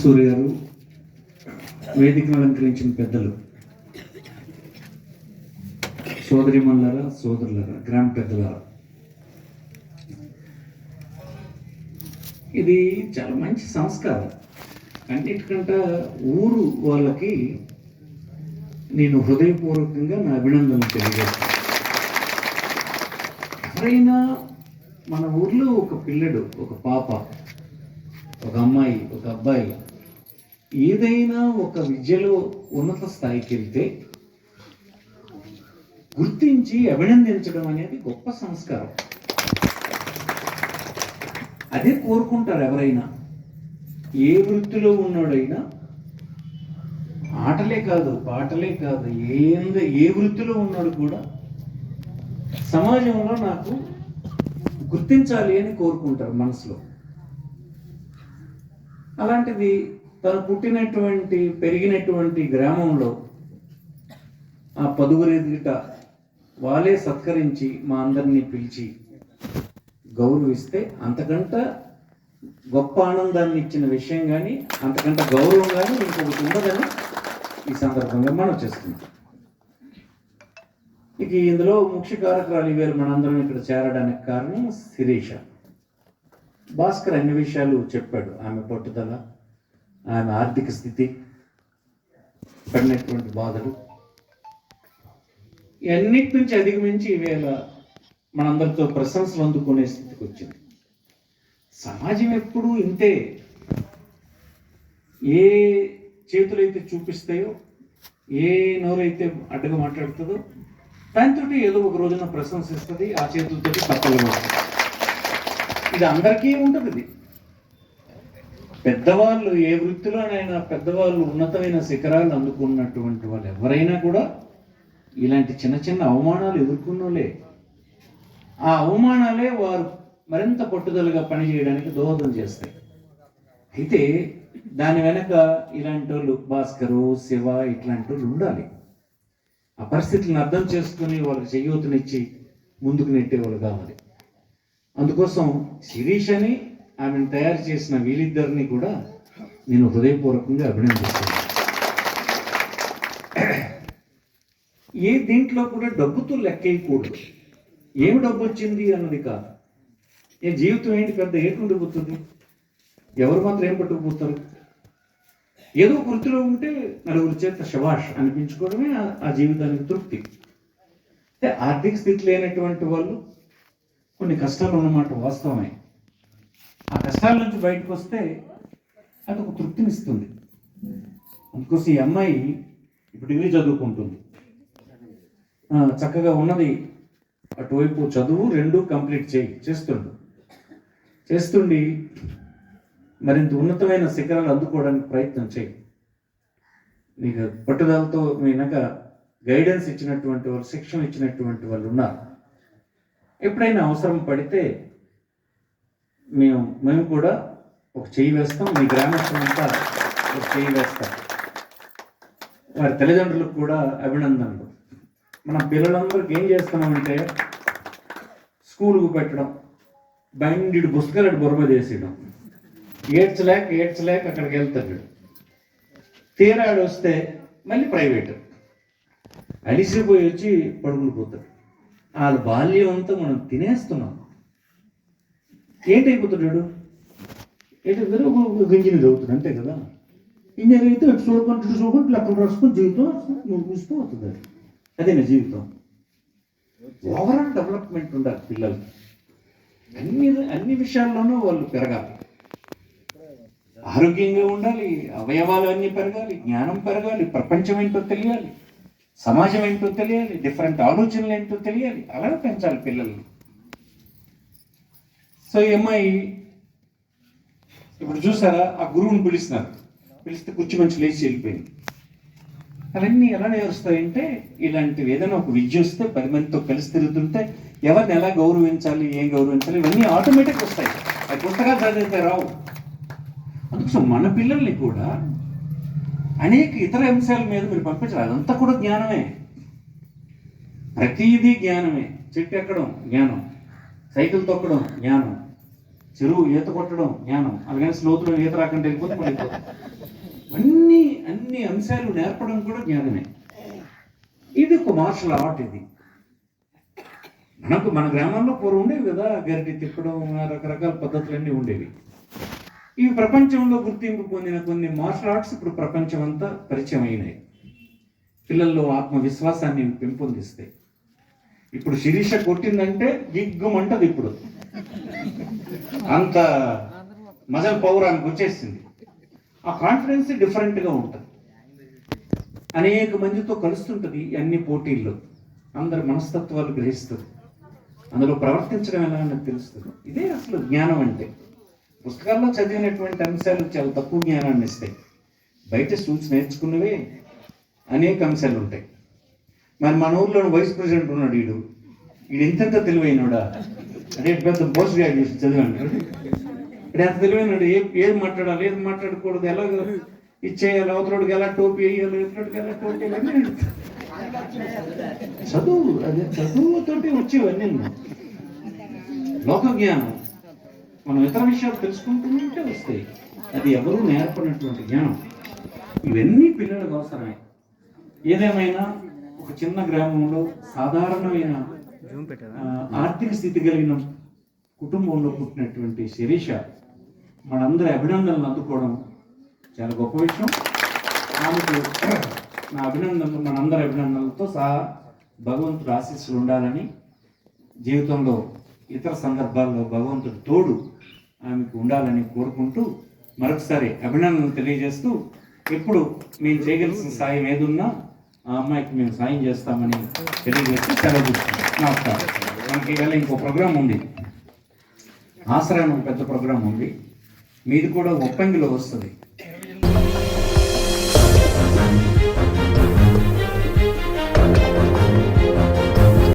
సూర్య గారు, వేదికను అలంకరించిన పెద్దలు, సోదరిమణులారా, సోదరులారా, గ్రామ పెద్దలారా, ఇది చాలా మంచి సంస్కారం. అన్నిటికంటే ఊరు వాళ్ళకి నేను హృదయపూర్వకంగా నా అభినందనలు తెలియజేస్తాను. ఎవరైనా మన ఊర్లో ఒక పిల్లడు, ఒక పాప, ఒక అమ్మాయి, ఒక అబ్బాయి ఏదైనా ఒక విద్యలో ఉన్నత స్థాయికి వెళ్తే గుర్తించి అభినందించడం అనేది గొప్ప సంస్కారం. అదే కోరుకుంటారు ఎవరైనా. ఏ వృత్తిలో ఉన్నాడైనా, ఆటలే కాదు, పాటలే కాదు, ఏ వృత్తిలో ఉన్నాడు కూడా సమాజంలో నాకు గుర్తించాలి అని కోరుకుంటారు మనసులో. అలాంటిది తను పుట్టినటువంటి, పెరిగినటువంటి గ్రామంలో ఆ పదుగురు ఎదుట వాళ్ళే సత్కరించి మా అందరినీ పిలిచి గౌరవిస్తే అంతకంటే గొప్ప ఆనందాన్ని ఇచ్చిన విషయం కానీ, అంతకంటే గౌరవం కానీ ఇంకొకటి ఉండదని ఈ సందర్భంగా మనం చేస్తున్నాం. ఇక ఇందులో ముఖ్య కారకురాలు ఇవాళ మనందరం ఇక్కడ చేరడానికి కారణం శిరీష. భాస్కర్ అన్ని విషయాలు చెప్పాడు. ఆమె పట్టుదల, ఆమె ఆర్థిక స్థితి, పడినటువంటి బాధలు, ఇవన్నిటి నుంచి అధిగమించి ఈవేళ మనందరితో ప్రశంసలు అందుకునే స్థితికి వచ్చింది. సమాజం ఎప్పుడూ ఇంతే. ఏ చేతులైతే చూపిస్తాయో, ఏ నోరైతే అడ్డగా మాట్లాడుతుందో దాంతో ఏదో ఒక రోజున ప్రశంసిస్తుంది. ఆ చేతులతో తప్పలు. ఇది అందరికీ ఉంటుంది. ఇది పెద్దవాళ్ళు ఏ వృత్తిలోనైనా, పెద్దవాళ్ళు ఉన్నతమైన శిఖరాలు అందుకున్నటువంటి వాళ్ళు ఎవరైనా కూడా ఇలాంటి చిన్న చిన్న అవమానాలు ఎదుర్కొన్నోలే. ఆ అవమానాలే వారు మరింత పట్టుదలగా పనిచేయడానికి దోహదం చేస్తాయి. అయితే దాని వెనక ఇలాంటి వాళ్ళు, భాస్కరు, శివ, ఇట్లాంటి వాళ్ళు ఉండాలి. ఆ పరిస్థితులను అర్థం చేసుకుని వాళ్ళకి చేయూతనిచ్చి ముందుకు నెట్టేవాళ్ళు కావాలి. అందుకోసం శిరీషని, ఆమెను తయారు చేసిన వీళ్ళిద్దరిని కూడా నేను హృదయపూర్వకంగా అభినందిస్తున్నాను. ఏ దీంట్లో కూడా డబ్బుతో లెక్కేయకూడదు. ఏమి డబ్బు వచ్చింది అన్నది కాదు. ఏ జీవితం ఏంటి పెద్ద ఏటుండిపోతుంది? ఎవరు మాత్రం ఏం పట్టుకుపోతారు? ఏదో వృత్తిలో ఉంటే నలుగురు చేత శభాష్ అనిపించుకోవడమే ఆ జీవితానికి తృప్తి. అంటే ఆర్థిక స్థితి లేనటువంటి వాళ్ళు కొన్ని కష్టాలు ఉన్నమాట వాస్తవమే. ఆ కష్టాల నుంచి బయటకు వస్తే అది ఒక తృప్తినిస్తుంది. అందుకోసం ఈ అమ్మాయి ఇప్పుడు డిగ్రీ చదువుకుంటుంది. చక్కగా ఉన్నది. అటువైపు చదువు రెండు కంప్లీట్ చేస్తుండి మరింత ఉన్నతమైన శిఖరాలు అందుకోవడానికి ప్రయత్నం చేయి. నీకు పట్టుదలతో మీనక గైడెన్స్ ఇచ్చినటువంటి వాళ్ళు, శిక్షణ ఇచ్చినటువంటి వాళ్ళు ఉన్నారు. ఎప్పుడైనా అవసరం పడితే మేము కూడా ఒక చెయ్యి వేస్తాం. మీ గ్రామస్తులంతా ఒక చెయ్యి వేస్తాం. వారి తల్లిదండ్రులకు కూడా అభినందనలు. మన పిల్లలందరికీ ఏం చేస్తున్నామంటే స్కూలుకు పెట్టడం, బైండెడ్ పుస్తకాలు బొరమ చేసేయడం, ఏడ్చలేక అక్కడికి వెళ్తాడు. తీరాడు వస్తే మళ్ళీ ప్రైవేట్, అలిసిపోయి వచ్చి పడుకుని పోతాడు. వాళ్ళ బాల్యం అంతా మనం తినేస్తున్నాం. ఏంటైపోతున్నాడు? ఏంటంటే గంజిని చదువుతుంది అంతే కదా. ఇంజనీర్ అయితే అటు చూడకుండా అక్కడ రాసుకొని జీవితం ముగిస్తూ అవుతుంది. అదే నా జీవితం. ఓవరాల్ డెవలప్మెంట్ ఉండాలి పిల్లలకి. అన్ని విషయాల్లోనూ వాళ్ళు పెరగాలి. ఆరోగ్యంగా ఉండాలి, అవయవాలు అన్నీ పెరగాలి, జ్ఞానం పెరగాలి, ప్రపంచం ఏంటో తెలియాలి, సమాజం ఏంటో తెలియాలి, డిఫరెంట్ ఆలోచనలు ఏంటో తెలియాలి. అలా పెంచాలి పిల్లల్ని. సో ఈ అమ్మాయి ఇప్పుడు చూసారా, ఆ గురువుని పిలిస్తే కుర్చీ మంచి లేచి వెళ్ళిపోయింది. అవన్నీ ఎలా నేర్స్తాయంటే, ఇలాంటివి ఏదైనా ఒక విద్య వస్తే 10 మందితో కలిసి తిరుగుతుంటే ఎవరిని ఎలా గౌరవించాలి, ఏం గౌరవించాలి, ఇవన్నీ ఆటోమేటిక్ వస్తాయి. అది పుస్తకాలు చదివితే రావు. అందుకోసం మన పిల్లల్ని కూడా అనేక ఇతర అంశాల మీద మీరు పంపించాలి. అదంతా కూడా జ్ఞానమే. ప్రతిదీ జ్ఞానమే. చెట్టు ఎక్కడం జ్ఞానం, సైకిల్ తొక్కడం జ్ఞానం, చెరువు ఈత కొట్టడం జ్ఞానం. అలాగని స్లోతులో ఈత రాకుండా వెళ్ళిపోతే అన్ని అంశాలు నేర్పడం కూడా జ్ఞానమే. ఇది ఒక మార్షల్ ఆర్ట్. ఇది మన గ్రామాల్లో పూర్వం ఉండేవి కదా, గరిటి తిప్పడం, రకరకాల పద్ధతులన్నీ ఉండేవి. ఇవి ప్రపంచంలో గుర్తింపు పొందిన కొన్ని మార్షల్ ఆర్ట్స్ ఇప్పుడు ప్రపంచం అంతా పరిచయం అయినాయి. పిల్లల్లో ఆత్మవిశ్వాసాన్ని పెంపొందిస్తాయి. ఇప్పుడు శిరీష కొట్టిందంటే దిగ్గుమంటది. ఇప్పుడు అంత మజల్ పౌరానికి వచ్చేసింది. ఆ కాన్ఫిడెన్స్ డిఫరెంట్గా ఉంటుంది. అనేక మందితో కలుస్తుంటుంది. అన్ని పోటీల్లో అందరి మనస్తత్వాలు గ్రహిస్తుంది. అందులో ప్రవర్తించడం ఎలా అన్నది తెలుస్తుంది. ఇదే అసలు జ్ఞానం అంటే. పుస్తకాల్లో చదివినటువంటి అంశాలు చాలా తక్కువ జ్ఞానాన్ని ఇస్తాయి. బయట చూసి నేర్చుకున్నవే అనేక అంశాలు ఉంటాయి. మరి మన ఊర్లో వైస్ ప్రెసిడెంట్ ఉన్నాడు. వీడు ఇంత తెలివైనడా, అదే పెద్ద పోస్ట్ గ్రాడ్యుయేషన్ చదివాడు. ఇప్పుడు ఎంత తెలివైనడు. ఏది మాట్లాడాలి, ఏది మాట్లాడకూడదు, ఎలా ఇచ్చేయాలి, అవతలడికి ఎలా టోపీ వేయాలి, ఎదుటికి ఎలా టోపీ వేయాలి. చదువు, అదే చదువుతోటి వచ్చేవన్నీ లోక జ్ఞానం. మనం ఇతర విషయాలు తెలుసుకుంటుంటే వస్తాయి. అది ఎవరూ నేర్పనటువంటి జ్ఞానం. ఇవన్నీ పిల్లలకు అవసరమే. ఏదేమైనా ఒక చిన్న గ్రామంలో సాధారణమైన ఆర్థిక స్థితి కలిగిన కుటుంబంలో పుట్టినటువంటి శిరీష మనందరి అభినందనలు అందుకోవడం చాలా గొప్ప విషయం. ఆమెకు నా అభినందనలు, మనందరి అభినందనలతో సహా భగవంతుడు ఆశీస్సులు ఉండాలని, జీవితంలో ఇతర సందర్భాల్లో భగవంతుడు తోడు ఆమెకు ఉండాలని కోరుకుంటూ మరొకసారి అభినందనలు తెలియజేస్తూ, ఎప్పుడు మేము చేయగలిసిన సాయం ఏదున్నా ఆ అమ్మాయికి మేము సాయం చేస్తామని తెలియజేస్తూ సెలవు తీసుకుంటాం. నమస్కారం. మనకి ఇవాళ ఇంకో ప్రోగ్రాం ఉంది. ఆసరా పెద్ద ప్రోగ్రాం ఉంది. మీది కూడా ఒప్పంగిలో వస్తుంది.